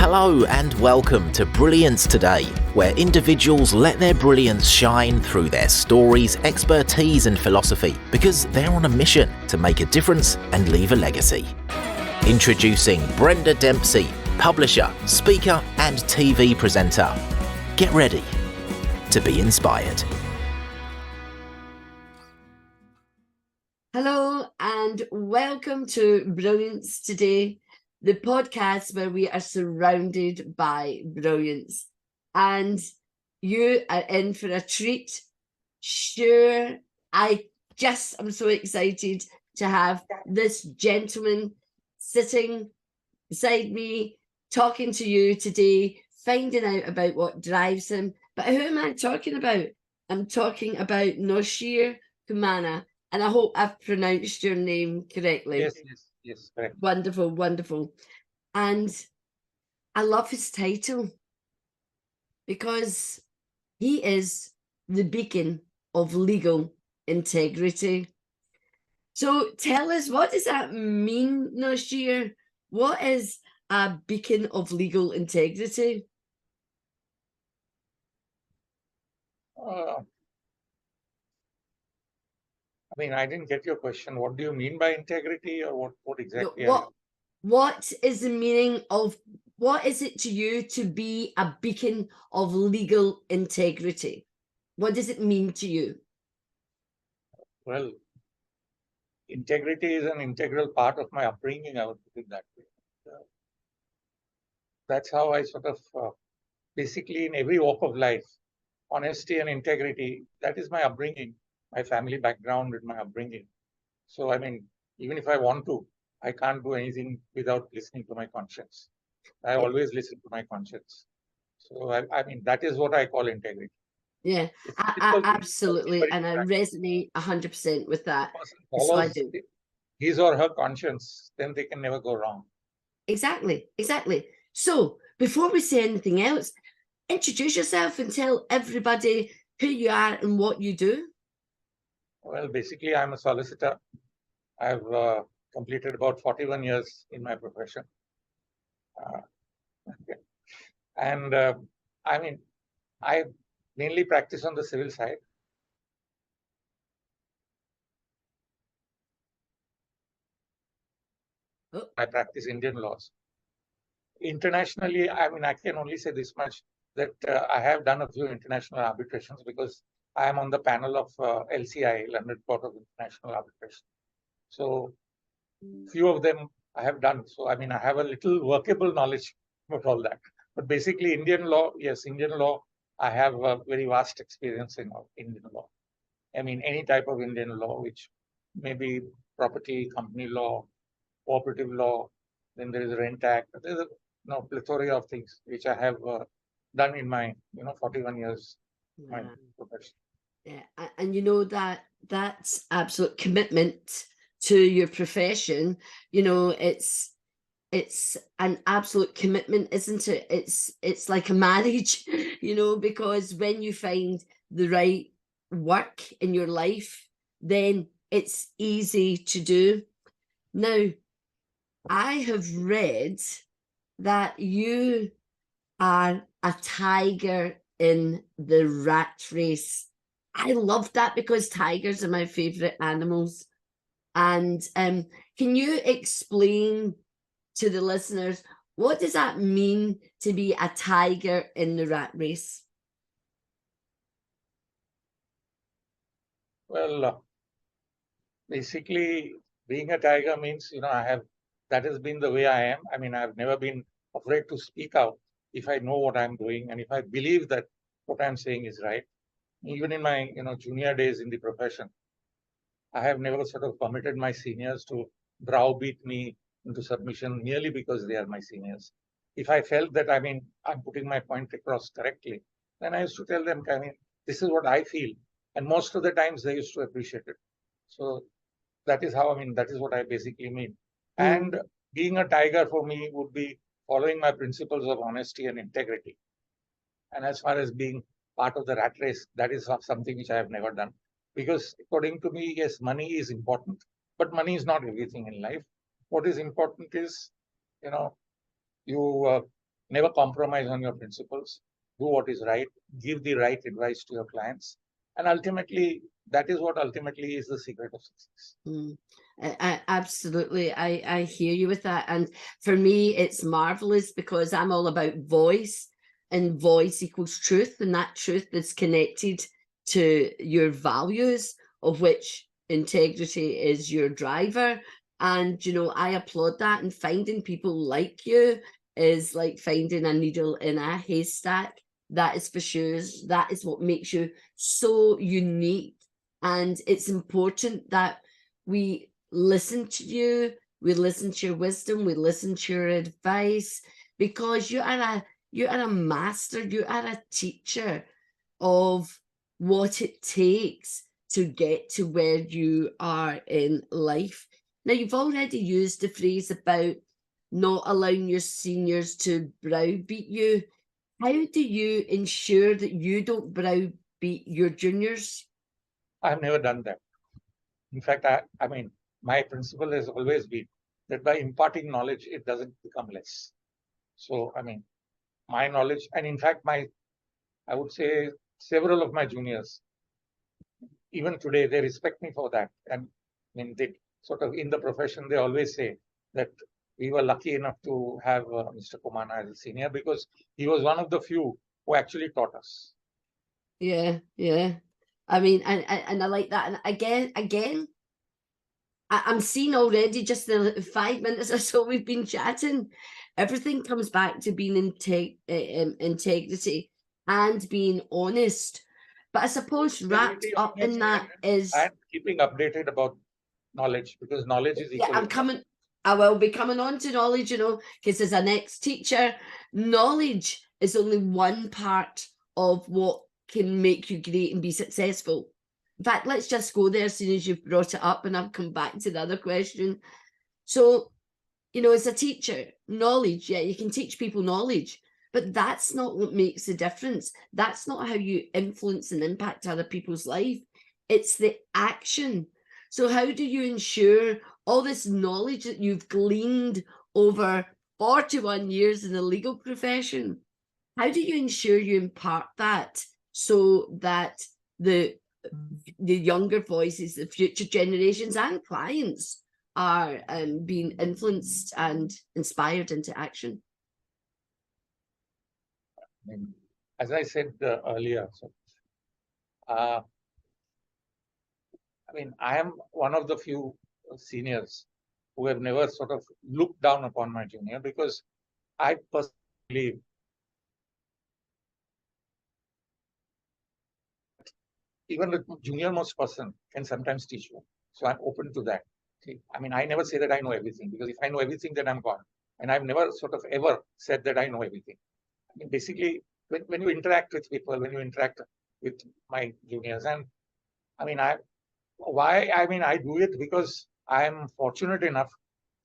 Hello and welcome to Brilliance Today, where individuals let their brilliance shine through their stories, expertise and philosophy, because they're on a mission to make a difference and leave a legacy. Introducing Brenda Dempsey, publisher, speaker and TV presenter. Get ready to be inspired. Hello and welcome to Brilliance Today, the podcast where we are surrounded by brilliance. And you are in for a treat. Sure, I'm so excited to have this gentleman sitting beside me, talking to you today, finding out about what drives him. But who am I talking about? I'm talking about Noshir Kumana. And I hope I've pronounced your name correctly. Yes, correct. Wonderful, wonderful. And I love his title because he is the beacon of legal integrity. So tell us, what does that mean, Noshir? What is a beacon of legal integrity? I didn't get your question. What do you mean by integrity, or what exactly? What is the meaning of, what is it to you to be a beacon of legal integrity? What does it mean to you? Well, integrity is an integral part of my upbringing, I would put it that way. That's how I sort of, basically in every walk of life, honesty and integrity, that is my upbringing, my family background and my upbringing. So, even if I want to, I can't do anything without listening to my conscience. I always listen to my conscience. So, that is what I call integrity. Yeah, I absolutely. And I resonate 100% with that. So I do. His or her conscience, then they can never go wrong. Exactly. So before we say anything else, introduce yourself and tell everybody who you are and what you do. Well, basically, I'm a solicitor. I've completed about 41 years in my profession. And I mainly practice on the civil side. I practice Indian laws. Internationally, I can only say this much, that I have done a few international arbitrations because I am on the panel of LCI, London Court of International Arbitration. So few of them I have done. So, I have a little workable knowledge about all that. But basically, Indian law, yes, Indian law, I have a very vast experience in Indian law. Any type of Indian law, which may be property, company law, cooperative law, then there is a Rent Act. There's a plethora of things which I have done in my 41 years my profession. Yeah, and that's absolute commitment to your profession. It's an absolute commitment, isn't it? It's like a marriage, because when you find the right work in your life, then it's easy to do. Now, I have read that you are a tiger in the rat race. I love that because tigers are my favorite animals. And can you explain to the listeners, what does that mean to be a tiger in the rat race? Well, basically, being a tiger means, that has been the way I am. I've never been afraid to speak out if I know what I'm doing and if I believe that what I'm saying is right. Even in my, junior days in the profession, I have never sort of permitted my seniors to browbeat me into submission merely because they are my seniors. If I felt that, I'm putting my point across correctly, then I used to tell them, this is what I feel. And most of the times they used to appreciate it. So that is how, that is what I basically mean. And being a tiger for me would be following my principles of honesty and integrity. And as far as being part of the rat race, that is something which I have never done. Because according to me, yes, money is important, but money is not everything in life. What is important is, you never compromise on your principles, do what is right, give the right advice to your clients. And ultimately, that is what ultimately is the secret of success. Absolutely. I hear you with that. And for me, it's marvelous because I'm all about voice, and voice equals truth. And that truth is connected to your values, of which integrity is your driver. And, you know, I applaud that. And finding people like you is like finding a needle in a haystack. That is for sure. That is what makes you so unique. And it's important that we listen to you, we listen to your wisdom, we listen to your advice, because you are a master, you are a teacher of what it takes to get to where you are in life. Now, you've already used the phrase about not allowing your seniors to browbeat you. How do you ensure that you don't browbeat your juniors? I've never done that. In fact, I mean, my principle has always been that by imparting knowledge, it doesn't become less. So, I mean, my knowledge, and in fact, I would say several of my juniors, even today, they respect me for that. And I mean, they sort of in the profession, they always say that we were lucky enough to have Mr. Kumana as a senior, because he was one of the few who actually taught us. Yeah. I mean, and I like that. And again, I'm seeing already, just the 5 minutes or so we've been chatting, everything comes back to being integrity and being honest. But I suppose wrapped up in that is, and keeping updated about knowledge, because knowledge is equally I will be coming on to knowledge, you know, because as an ex-teacher, knowledge is only one part of what can make you great and be successful. In fact, let's just go there as soon as you've brought it up, and I'll come back to the other question. So, you know, as a teacher, knowledge, yeah, you can teach people knowledge, but that's not what makes the difference. That's not how you influence and impact other people's life. It's the action. So how do you ensure all this knowledge that you've gleaned over 41 years in the legal profession, how do you ensure you impart that so that the younger voices, the future generations and clients are being influenced and inspired into action? I mean, as I said earlier, so, I mean, I am one of the few seniors who have never sort of looked down upon my junior, because I personally believe even the junior most person can sometimes teach you. So I'm open to that. See, I mean, I never say that I know everything, because if I know everything, then I'm gone. And I've never sort of ever said that I know everything. I mean, basically, when you interact with people, when you interact with my juniors, and I mean, I do it because I am fortunate enough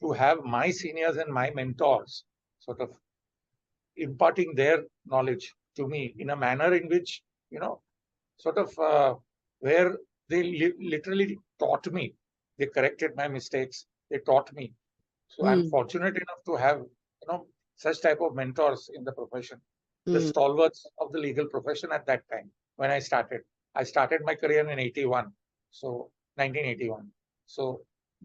to have my seniors and my mentors sort of imparting their knowledge to me in a manner in which, you know, sort of where they literally taught me. They corrected my mistakes. They taught me. So I'm fortunate enough to have, you know, such type of mentors in the profession, the stalwarts of the legal profession at that time when I started. I started my career in 81, so 1981. So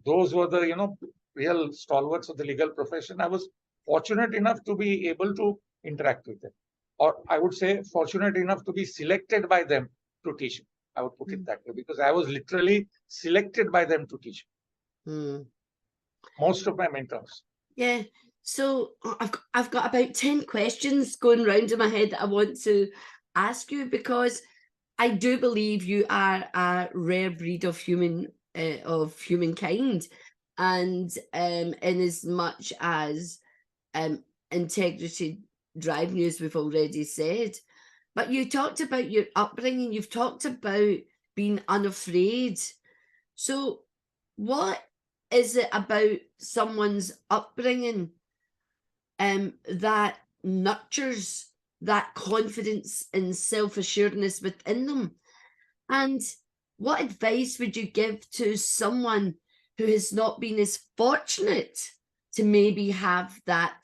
those were the, you know, real stalwarts of the legal profession. I was fortunate enough to be able to interact with them, or I would say fortunate enough to be selected by them to teach. I would put it that way, because I was literally selected by them to teach. Most of my mentors. Yeah. So I've got about 10 questions going round in my head that I want to ask you, because I do believe you are a rare breed of humankind, and in as much as integrity drive you, as we've already said. But you talked about your upbringing, you've talked about being unafraid. So what is it about someone's upbringing that nurtures that confidence and self-assuredness within them? And what advice would you give to someone who has not been as fortunate to maybe have that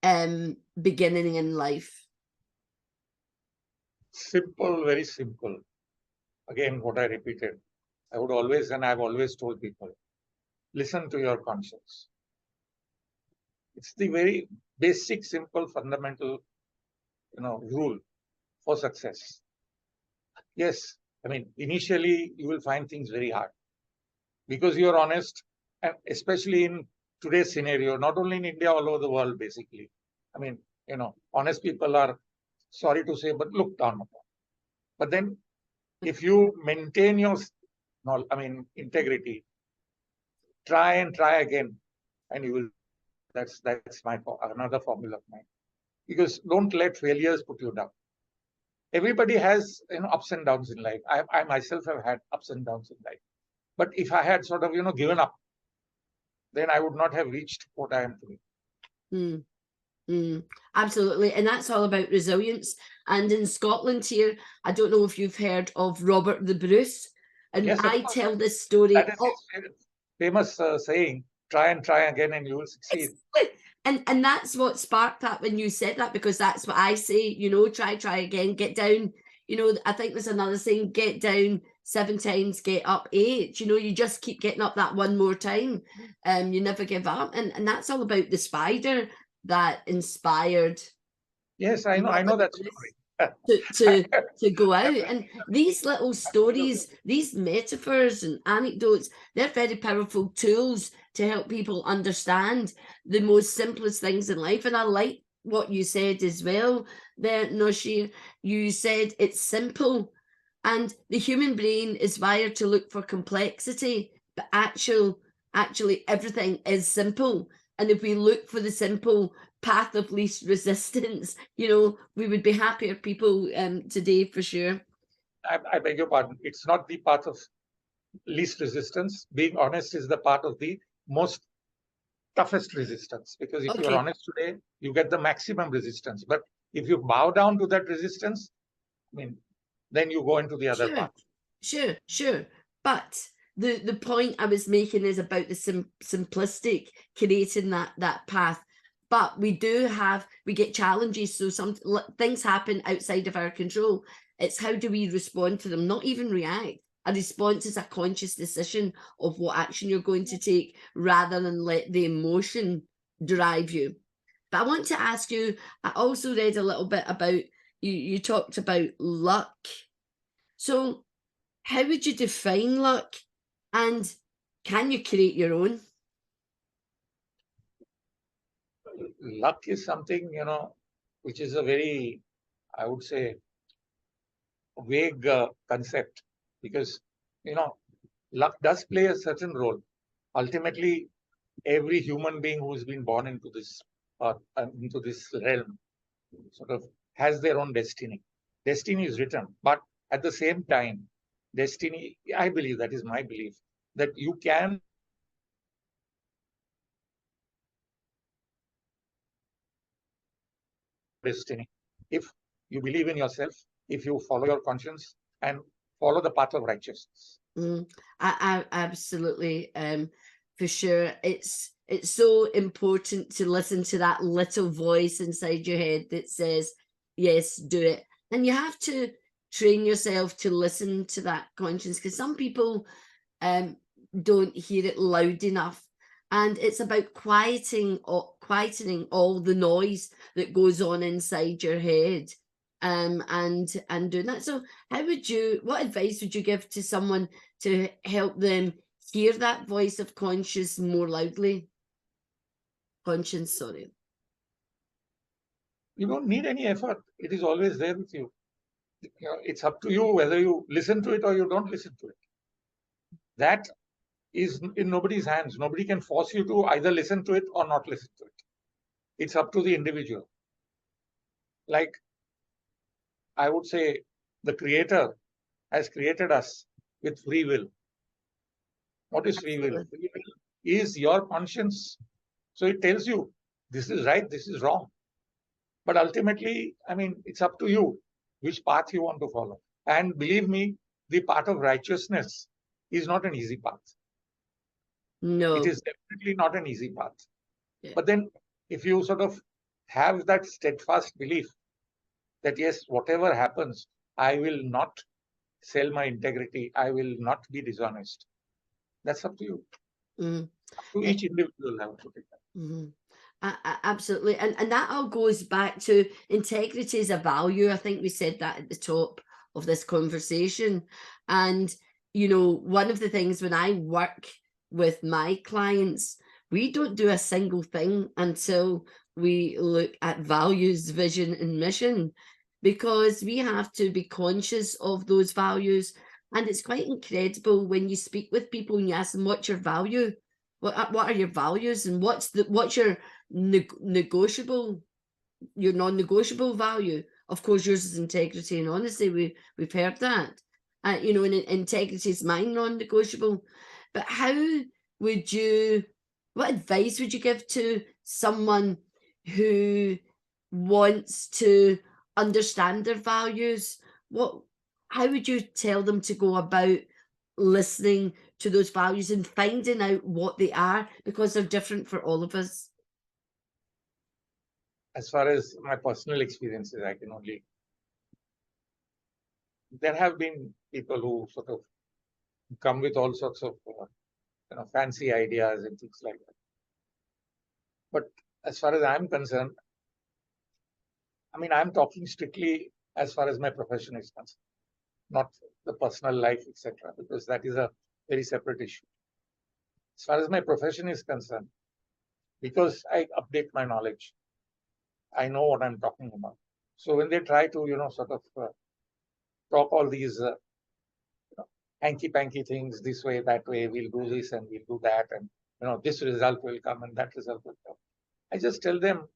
beginning in life? Simple, very simple. Again, what I repeated, I would always, and I've always told people, listen to your conscience. It's the very basic, simple, fundamental, rule for success. Yes, I mean, initially you will find things very hard because you're honest, and especially in today's scenario, not only in India, all over the world, basically. I mean, honest people are, sorry to say, but looked down upon. But then, if you maintain your, integrity, try and try again, and you will. That's another formula of mine. Because don't let failures put you down. Everybody has ups and downs in life. I myself have had ups and downs in life. But if I had sort of given up, then I would not have reached what I am today. Absolutely. And that's all about resilience. And in Scotland here, I don't know if you've heard of Robert the Bruce. And yes, I tell this story. That is his famous saying, try and try again and you will succeed. And that's what sparked that when you said that, because that's what I say, try again, get down. I think there's another saying, get down 7 times, get up 8. You just keep getting up that one more time. You never give up. And that's all about the spider that inspired. Yes, I know that story. to go out. And these little stories, these metaphors and anecdotes, they're very powerful tools to help people understand the most simplest things in life. And I like what you said as well there, Noshir. You said it's simple, and the human brain is wired to look for complexity, but actually everything is simple. And if we look for the simple path of least resistance, we would be happier people today for sure. I beg your pardon. It's not the path of least resistance. Being honest is the path of the most toughest resistance. Because if you're honest today, you get the maximum resistance. But if you bow down to that resistance, then you go into the other path. Sure. But the point I was making is about the simplistic, creating that path. But we get challenges, so some things happen outside of our control. It's how do we respond to them, not even react. A response is a conscious decision of what action you're going to take, rather than let the emotion drive you. But I want to ask you, I also read a little bit about, you talked about luck. So how would you define luck, and can you create your own? Luck is something, which is a very, I would say, vague concept, because, luck does play a certain role. Ultimately, every human being who's been born into this realm sort of has their own destiny. Destiny is written, but at the same time, destiny, I believe, that is my belief, that you can destiny if you believe in yourself, if you follow your conscience and follow the path of righteousness. I absolutely, for sure. It's so important to listen to that little voice inside your head that says, yes, do it. And you have to train yourself to listen to that conscience, because some people don't hear it loud enough. And it's about quietening all the noise that goes on inside your head, and doing that. So what advice would you give to someone to help them hear that voice of conscience more loudly? Conscience, sorry. You don't need any effort. It is always there with you. It's up to you whether you listen to it or you don't listen to it. That is in nobody's hands. Nobody can force you to either listen to it or not listen to it. It's up to the individual. Like, I would say, the Creator has created us with free will. What is free will? Free will is your conscience. So it tells you this is right, this is wrong. But ultimately, it's up to you which path you want to follow. And believe me, the path of righteousness is not an easy path. No. It is definitely not an easy path. Yeah. But then if you sort of have that steadfast belief that yes, whatever happens, I will not sell my integrity. I will not be dishonest. That's up to you. Up to each individual have to take that. Absolutely. And that all goes back to integrity as a value. I think we said that at the top of this conversation. And, you know, one of the things when I work with my clients, we don't do a single thing until we look at values, vision, and mission, because we have to be conscious of those values. And it's quite incredible when you speak with people and you ask them, what's your value? What are your values, and what's your negotiable, your non-negotiable value? Of course, yours is integrity and honesty. We've heard that. You know, and integrity is mine, non-negotiable. But how would you? What advice would you give to someone who wants to understand their values? How would you tell them to go about listening to those values and finding out what they are, because they're different for all of us? As far as my personal experiences, I can only, there have been people who sort of come with all sorts of fancy ideas and things like that. But as far as I'm concerned, I mean, I'm talking strictly as far as my profession is concerned, not the personal life, etc., because that is a very separate issue. As far as my profession is concerned, because I update my knowledge, I know what I'm talking about. So when they try to, sort of talk all these hanky-panky things, this way, that way, we'll do this and we'll do that, and this result will come and that result will come. I just tell them,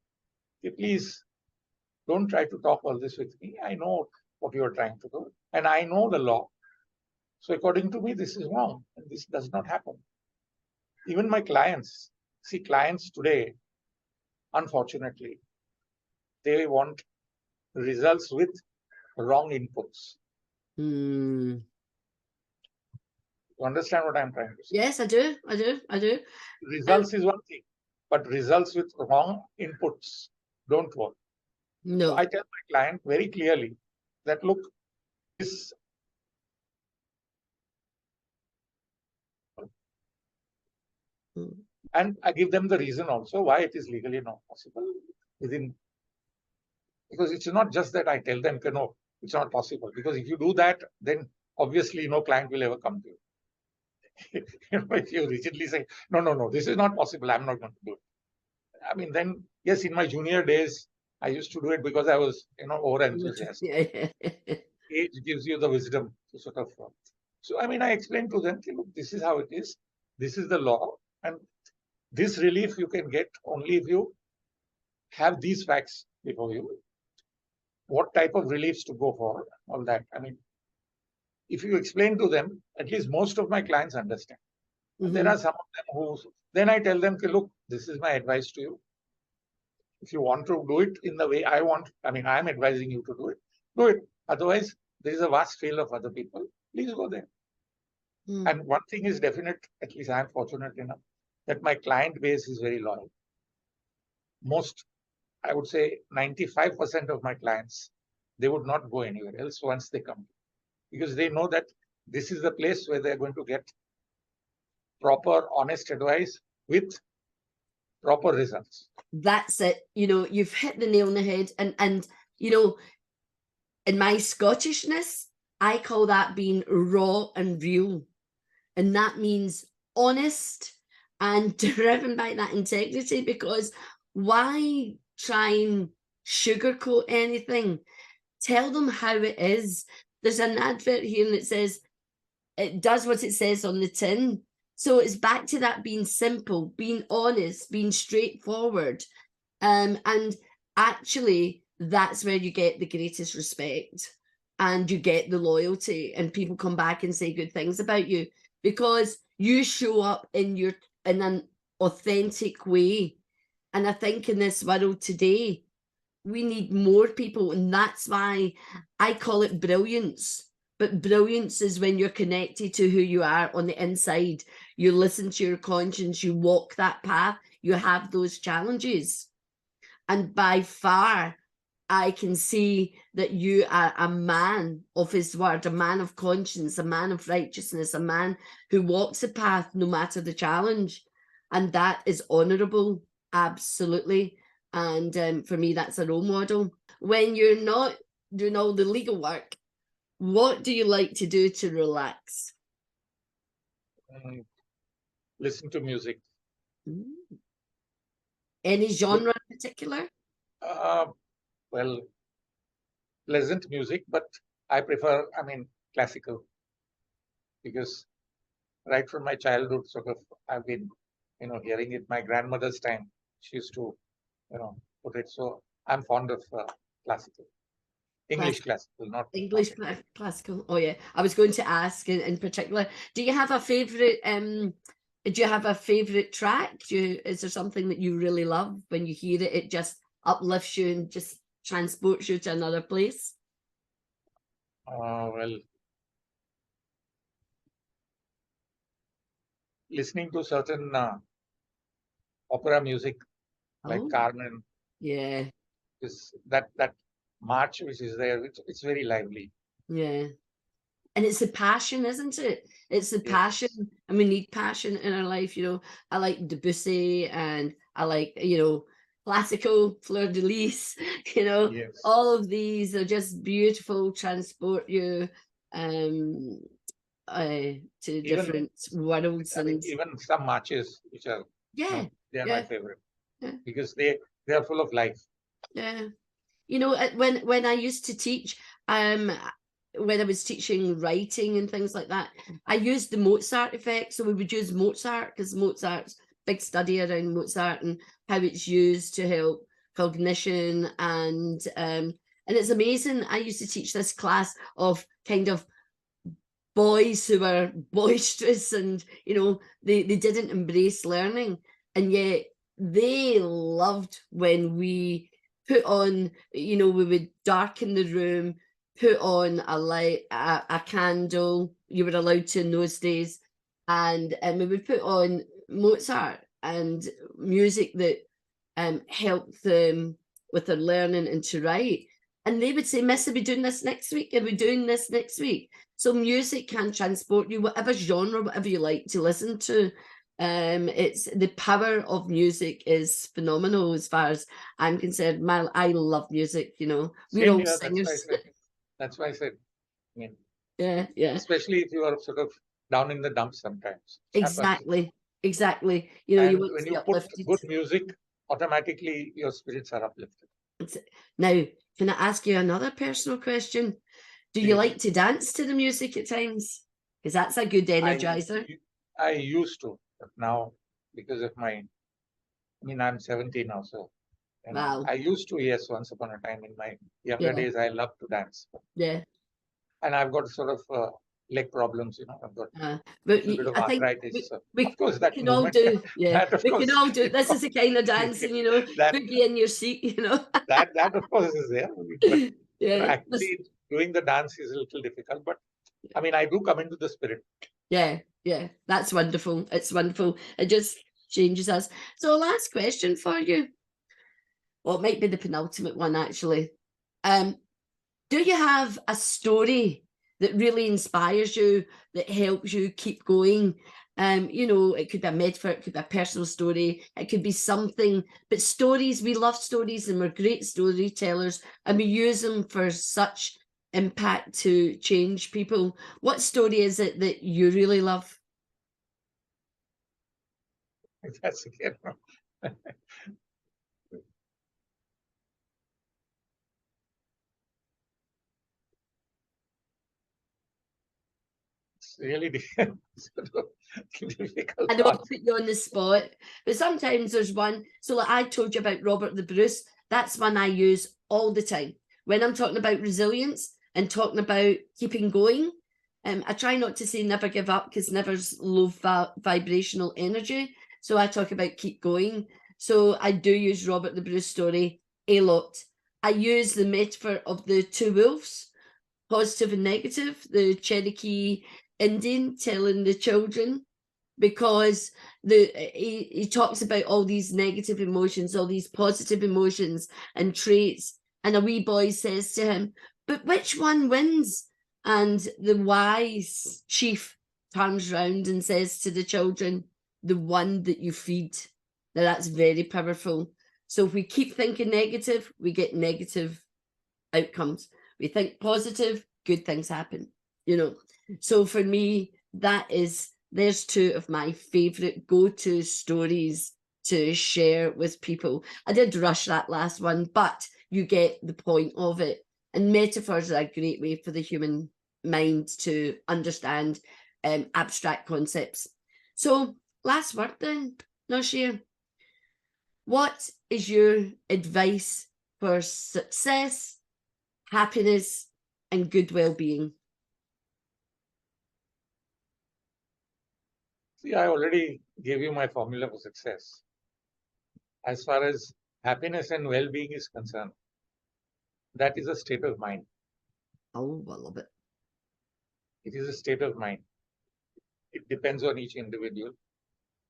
please don't try to talk all this with me. I know what you are trying to do, and I know the law. So according to me, this is wrong, and this does not happen. Even my clients, see, clients today, unfortunately, they want results with wrong inputs. You understand what I'm trying to say? Yes, I do. Results is one thing, but results with wrong inputs don't work. No. So I tell my client very clearly that, look, this and I give them the reason also why it is legally not possible because it's not just that I tell them, no, it's not possible. Because if you do that, then obviously no client will ever come to you. If you rigidly say, no, this is not possible, I'm not going to do it. I mean, then, yes, in my junior days, I used to do it because I was, over enthusiastic. Age gives you the wisdom to sort of. So, I mean, I explained to them, look, this is how it is. This is the law. And this relief you can get only if you have these facts before you. What type of reliefs to go for, all that. I mean, if you explain to them, at least most of my clients understand. There are some of them who, then I tell them, look, this is my advice to you. If you want to do it in the way I want, I mean, I'm advising you to do it. Otherwise, there is a vast field of other people. Please go there. And one thing is definite, at least I'm fortunate enough, that my client base is very loyal. Most, I would say 95% of my clients, they would not go anywhere else once they come. Because they know that this is the place where they're going to get proper, honest advice with proper results. That's it. You've hit the nail on the head. And in my Scottishness, I call that being raw and real. And that means honest and driven by that integrity, because why try and sugarcoat anything? Tell them how it is. There's an advert here and it says, it does what it says on the tin. So it's back to that being simple, being honest, being straightforward. And actually, that's where you get the greatest respect and you get the loyalty, and people come back and say good things about you because you show up in an authentic way. And I think in this world today, we need more people, and that's why I call it brilliance. But brilliance is when you're connected to who you are on the inside. You listen to your conscience, you walk that path, you have those challenges. And by far, I can see that you are a man of his word, a man of conscience, a man of righteousness, a man who walks the path no matter the challenge. And that is honourable, absolutely. And for me, that's a role model. When you're not doing all the legal work, what do you like to do to relax? Listen to music. Any genre in particular? Well, pleasant music, but I prefer, classical, because right from my childhood, sort of, I've been, hearing it. My grandmother's time, she used to, put it. So I'm fond of classical. English classical, not English classical. Oh yeah, I was going to ask in particular. Do you have a favorite? Do you have a favorite track? Is there something that you really love when you hear it? It just uplifts you and just transports you to another place. Well, listening to certain opera music like Carmen. Yeah. Is that march which is there, it's very lively. Yeah. And it's the passion, isn't it? It's the passion, and we need passion in our life. I like Debussy, and I like, classical fleur-de-lis, all of these are just beautiful, transport you to different worlds. And even some marches which are, they are my favorite, because they are full of life. Yeah. When I used to teach, when I was teaching writing and things like that, I used the Mozart effect. So we would use Mozart, because Mozart's big study around Mozart and how it's used to help cognition. And it's amazing. I used to teach this class of kind of boys who were boisterous, and they didn't embrace learning, and yet they loved when we put on, we would darken the room, put on a light, a candle. You were allowed to in those days, and we would put on Mozart and music that helped them with their learning and to write. And they would say, "Miss, are we doing this next week? Are we doing this next week?" So music can transport you, whatever genre, whatever you like to listen to. It's the power of music is phenomenal as far as I'm concerned. I love music. We're all singers. That's why I said. Yeah. Especially if you are sort of down in the dumps sometimes. Exactly. And when you put good music, automatically your spirits are uplifted. Now, can I ask you another personal question? Do you like to dance to the music at times? Because that's a good energizer. I used to, but now, because of I'm 70 now, so wow. I used to, yes, once upon a time in my younger days, I loved to dance. Yeah. And I've got sort of leg problems, I've got a bit of arthritis. Of course, that we can all do. Yeah, we can all do. This is the kind of dancing, boogie in your seat, that of course is there. But actually, doing the dance is a little difficult. But I do come into the spirit. Yeah, that's wonderful. It's wonderful. It just changes us. So, last question for you. Well, it might be the penultimate one, actually. Do you have a story that really inspires you, that helps you keep going? It could be a metaphor, it could be a personal story, it could be something, but stories, we love stories, and we're great storytellers, and we use them for such impact to change people. What story is it that you really love? That's again. Really difficult. I don't put you on the spot, but sometimes there's one. So like I told you about Robert the Bruce, that's one I use all the time when I'm talking about resilience and talking about keeping going. I try not to say never give up, because never's low vibrational energy. So I talk about keep going. So I do use Robert the Bruce story a lot. I use the metaphor of the two wolves, positive and negative, the Cherokee Indian telling the children because he talks about all these negative emotions, all these positive emotions and traits, and a wee boy says to him, but which one wins? And the wise chief turns round and says to the children, the one that you feed. Now that's very powerful. So if we keep thinking negative, we get negative outcomes. We think positive, good things happen, you know. So for me, there's two of my favorite go-to stories to share with people. I did rush that last one, but you get the point of it. And metaphors are a great way for the human mind to understand abstract concepts. So last word then, Noshir. What is your advice for success, happiness, and good well-being? See, I already gave you my formula for success. As far as happiness and well-being is concerned, that is a state of mind. Oh, I love it. It is a state of mind. It depends on each individual.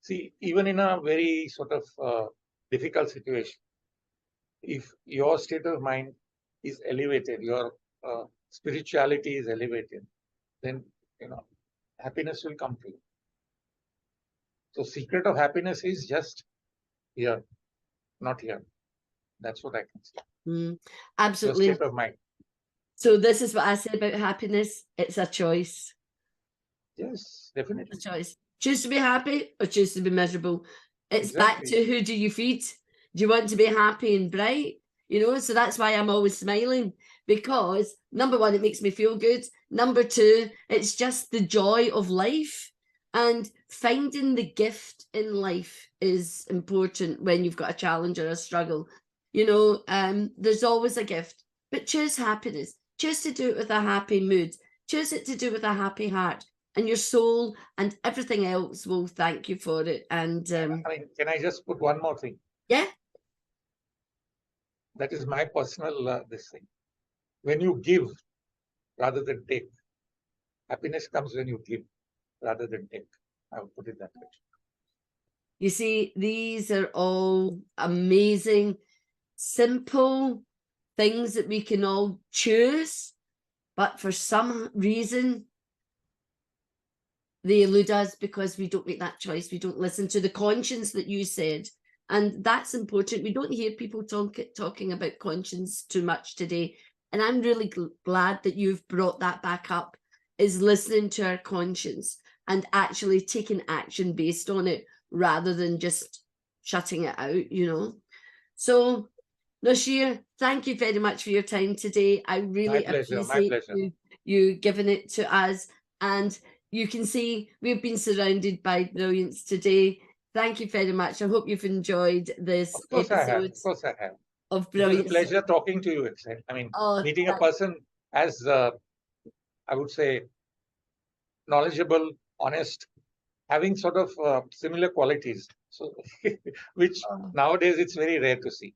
See, even in a very sort of difficult situation, if your state of mind is elevated, your spirituality is elevated, then happiness will come to you. So, secret of happiness is just here, not here. That's what I can say. Absolutely. Your state of mind. So this is what I say about happiness. It's a choice. Yes, definitely. It's a choice. Choose to be happy or choose to be miserable. It's back to who do you feed? Do you want to be happy and bright? So that's why I'm always smiling, because number one, it makes me feel good. Number two, it's just the joy of life, and finding the gift in life is important when you've got a challenge or a struggle. There's always a gift, but choose happiness. Choose to do it with a happy mood. Choose it to do with a happy heart, and your soul and everything else will thank you for it. And can I just put one more thing? Yeah. That is my personal this thing. When you give rather than take, happiness comes when you give rather than take. I would put it that way. You see, these are all amazing, simple things that we can all choose, but for some reason, they elude us because we don't make that choice. We don't listen to the conscience that you said. And that's important. We don't hear people talking about conscience too much today. And I'm really glad that you've brought that back up, is listening to our conscience and actually taking action based on it rather than just shutting it out, So, Noshir, thank you very much for your time today. I really appreciate you giving it to us. And you can see we've been surrounded by brilliance today. Thank you very much. I hope you've enjoyed this episode. Of course I have. Of Brilliance. It was a pleasure talking to you. Meeting a person as, I would say, knowledgeable, honest, having sort of similar qualities, so which nowadays it's very rare to see.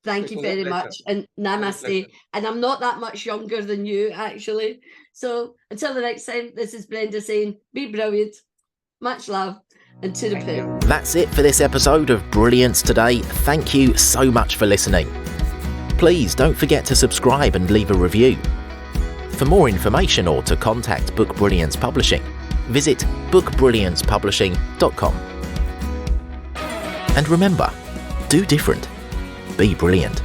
Thank you very much, and namaste. And I'm not that much younger than you, actually. So until the next time, this is Brenda saying, be brilliant. Much love, and to the poo. That's it for this episode of Brilliance Today. Thank you so much for listening. Please don't forget to subscribe and leave a review. For more information or to contact Book Brilliance Publishing, visit bookbrilliancepublishing.com. And remember, do different. Be brilliant.